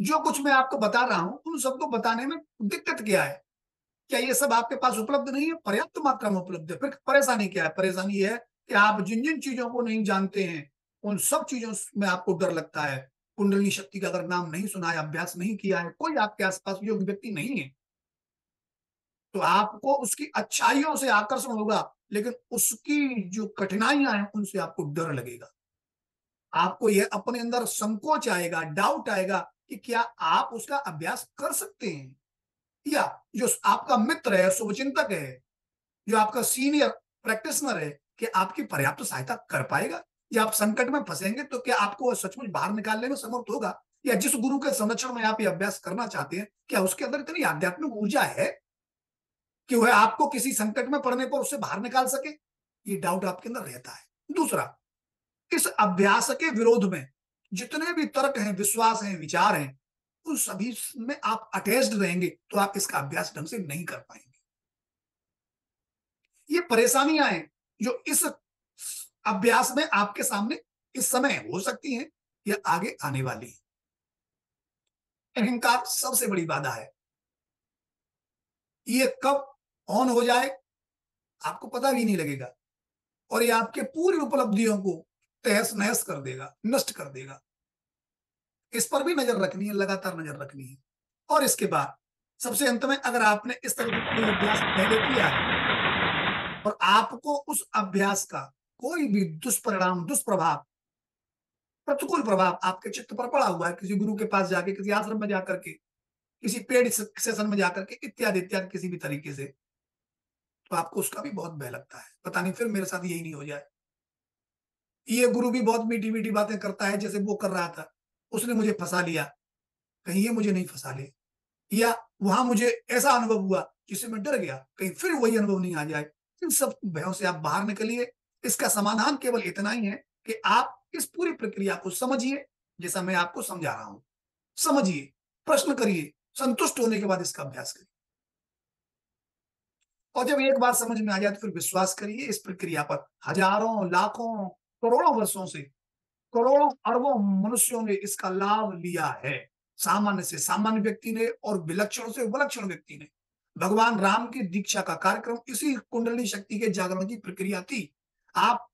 जो कुछ मैं आपको बता रहा हूं उन सबको बताने में दिक्कत क्या है? क्या ये सब आपके पास उपलब्ध नहीं है? पर्याप्त मात्रा में उपलब्ध है। फिर परेशानी क्या है? परेशानी ये है कि आप जिन जिन चीजों को नहीं जानते हैं उन सब चीजों में आपको डर लगता है। कुंडली शक्ति का अगर नाम नहीं सुना है, अभ्यास नहीं किया है, कोई आपके आसपास योग्य व्यक्ति नहीं है, तो आपको उसकी अच्छाइयों से आकर्षण होगा, लेकिन उसकी जो कठिनाइयां हैं उनसे आपको डर लगेगा। आपको यह अपने अंदर संकोच आएगा, डाउट आएगा कि क्या आप उसका अभ्यास कर सकते हैं, या जो आपका मित्र है, शुभचिंतक है, जो आपका सीनियर प्रैक्टिशनर है, कि आपकी पर्याप्त सहायता कर पाएगा, या आप संकट में फंसेंगे तो क्या आपको सचमुच बाहर निकालने में समर्थ होगा, या जिस गुरु के संरक्षण में आप ये अभ्यास करना चाहते हैं, क्या उसके अंदर इतनी आध्यात्मिक ऊर्जा है कि वह आपको किसी संकट में पड़ने पर उससे बाहर निकाल सके? ये डाउट आपके अंदर रहता है। दूसरा, इस अभ्यास के विरोध में जितने भी तर्क हैं, विश्वास हैं, विचार हैं, उन सभी में आप अटैच्ड रहेंगे तो आप इसका अभ्यास ढंग से नहीं कर पाएंगे। ये परेशानियां हैं जो इस अभ्यास में आपके सामने इस समय हो सकती हैं या आगे आने वाली हैं। अहंकार सबसे बड़ी बाधा है। ये कब ऑन हो जाए आपको पता भी नहीं लगेगा, और ये आपके पूरी उपलब्धियों को तहस नहस कर देगा, नष्ट कर देगा। इस पर भी नजर रखनी है, लगातार नजर रखनी है। और इसके बाद सबसे अंत में, अगर आपने इस तरह का कोई अभ्यास पहले किया है और आपको उस अभ्यास का कोई भी दुष्परिणाम, दुष्प्रभाव, प्रतिकूल प्रभाव आपके चित्त पर पड़ा हुआ है, किसी गुरु के पास जाके, किसी आश्रम में जाकर के, किसी पेड सेशन में जाकर के, इत्यादि इत्यादि, किसी भी तरीके से, तो आपको उसका भी बहुत भय लगता है। पता नहीं फिर मेरे साथ यही नहीं हो जाए। ये गुरु भी बहुत मीठी मीठी बातें करता है, जैसे वो कर रहा था, उसने मुझे फंसा लिया, कहीं ये मुझे नहीं फंसा ले, या वहां मुझे ऐसा अनुभव हुआ जिससे मैं डर गया, कहीं फिर वही अनुभव नहीं आ जाए। इन सब भयों से आप बाहर निकलिए। इसका समाधान केवल इतना ही है कि आप इस पूरी प्रक्रिया को समझिए, जैसा मैं आपको समझा रहा हूं। समझिए, प्रश्न करिए, संतुष्ट होने के बाद इसका अभ्यास करिए। और जब एक बार समझ में आ जाए तो फिर विश्वास करिए इस प्रक्रिया पर। हजारों, लाखों, करोड़ों वर्षों से करोड़ों अरबों मनुष्यों ने इसका लाभ लिया है। सामान्य से सामान्य व्यक्ति ने और विलक्षण से विलक्षण व्यक्ति ने। भगवान राम की दीक्षा का कार्यक्रम इसी कुंडली शक्ति के जागरण की प्रक्रिया थी। आप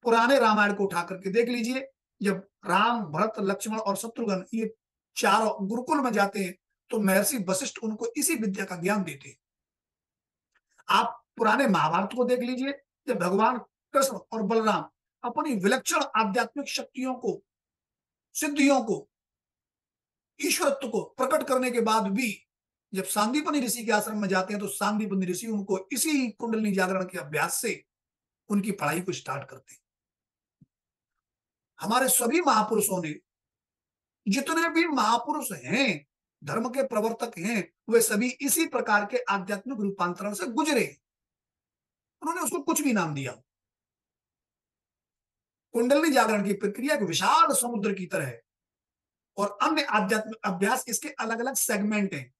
पुराने रामायण को उठा करके देख लीजिए। जब राम, भरत, लक्ष्मण और शत्रुघ्न ये चारों गुरुकुल में जाते हैं तो महर्षि वशिष्ठ उनको इसी विद्या का ज्ञान देते हैं। आप पुराने महाभारत को देख लीजिए, जब भगवान कृष्ण और बलराम अपनी विलक्षण आध्यात्मिक शक्तियों को, सिद्धियों को, ईश्वरत्व को प्रकट करने के बाद भी जब सांदीपनि ऋषि के आश्रम में जाते हैं तो सांदीपनि ऋषि उनको इसी कुंडलिनी जागरण के अभ्यास से उनकी पढ़ाई को स्टार्ट करते हैं। हमारे सभी महापुरुषों ने, जितने भी महापुरुष हैं, धर्म के प्रवर्तक हैं, वे सभी इसी प्रकार के आध्यात्मिक रूपांतरण से गुजरे। उन्होंने उसको कुछ भी नाम दिया। कुंडलिनी जागरण की प्रक्रिया एक विशाल समुद्र की तरह है, और अन्य आध्यात्मिक अभ्यास इसके अलग अलग सेगमेंट हैं।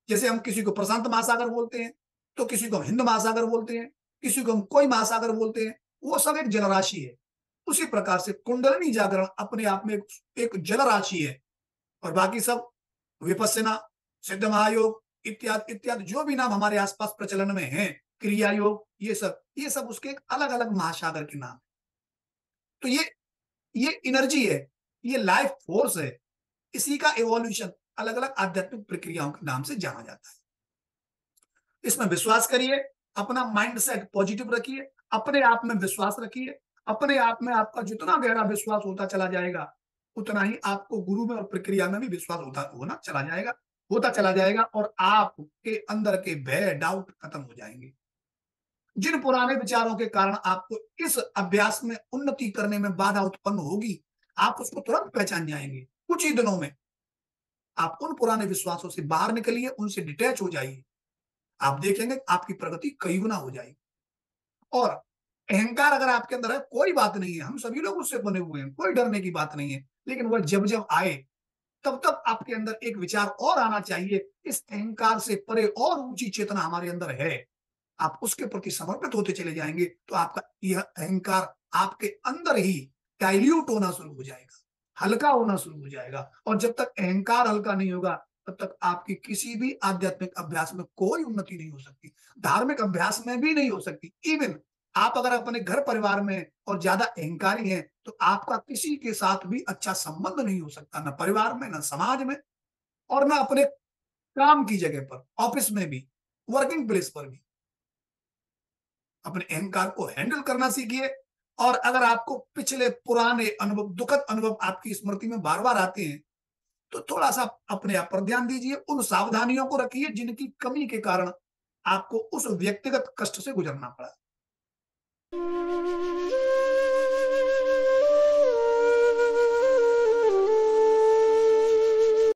जैसे हम किसी को प्रशांत महासागर बोलते हैं, तो किसी को हम हिंद महासागर बोलते हैं, किसी को हम कोई महासागर बोलते हैं। वो सब एक जलराशि है। उसी प्रकार से कुंडलिनी जागरण अपने आप में एक जलराशि है, और बाकी सब विपस्सना, सिद्ध महायोग इत्यादि इत्यादि जो भी नाम हमारे आसपास प्रचलन में हैं, क्रिया योग, ये सब उसके एक अलग अलग महासागर के नाम। तो ये एनर्जी है, ये लाइफ फोर्स है। इसी का एवोल्यूशन अलग अलग आध्यात्मिक प्रक्रियाओं के नाम से जाना जाता है। इसमें विश्वास करिए, अपना माइंड सेट पॉजिटिव रखिए, अपने आप में विश्वास रखिए। अपने आप में आपका जितना गहरा विश्वास होता चला जाएगा, उतना ही आपको गुरु में और प्रक्रिया में भी विश्वास होता चला जाएगा, और आपके अंदर के भय, डाउट खत्म हो जाएंगे। जिन पुराने विचारों के कारण आपको इस अभ्यास में उन्नति करने में बाधा उत्पन्न होगी, आप उसको तुरंत पहचान जाएंगे। कुछ ही दिनों में आप उन पुराने विश्वासों से बाहर निकलिए, उनसे डिटैच हो जाइए। आप देखेंगे आपकी प्रगति कई गुना हो जाएगी। और अहंकार अगर आपके अंदर है, कोई बात नहीं है, हम सभी लोग उससे बने हुए हैं, कोई डरने की बात नहीं है। लेकिन वह जब जब आए, तब तब आपके अंदर एक विचार और आना चाहिए, इस अहंकार से परे और ऊंची चेतना हमारे अंदर है। आप उसके प्रति समर्पित होते चले जाएंगे तो आपका यह अहंकार आपके अंदर ही डाइल्यूट होना शुरू हो जाएगा। हल्का होना शुरू हो जाएगा। और जब तक अहंकार हल्का नहीं होगा, तब तक आपकी किसी भी आध्यात्मिक अभ्यास में कोई उन्नति नहीं हो सकती, धार्मिक अभ्यास में भी नहीं हो सकती। इवन आप अगर अपने घर परिवार में और ज्यादा अहंकारी हैं, तो आपका किसी के साथ भी अच्छा संबंध नहीं हो सकता, ना परिवार में, ना समाज में, और ना अपने काम की जगह पर, ऑफिस में भी, वर्किंग प्लेस पर भी। अपने अहंकार को हैंडल करना सीखिए। और अगर आपको पिछले पुराने अनुभव, दुखद अनुभव आपकी स्मृति में बार-बार आते हैं, तो थोड़ा-सा अपने आप पर ध्यान दीजिए, उन सावधानियों को रखिए जिनकी कमी के कारण आपको उस व्यक्तिगत कष्ट से गुजरना पड़ा।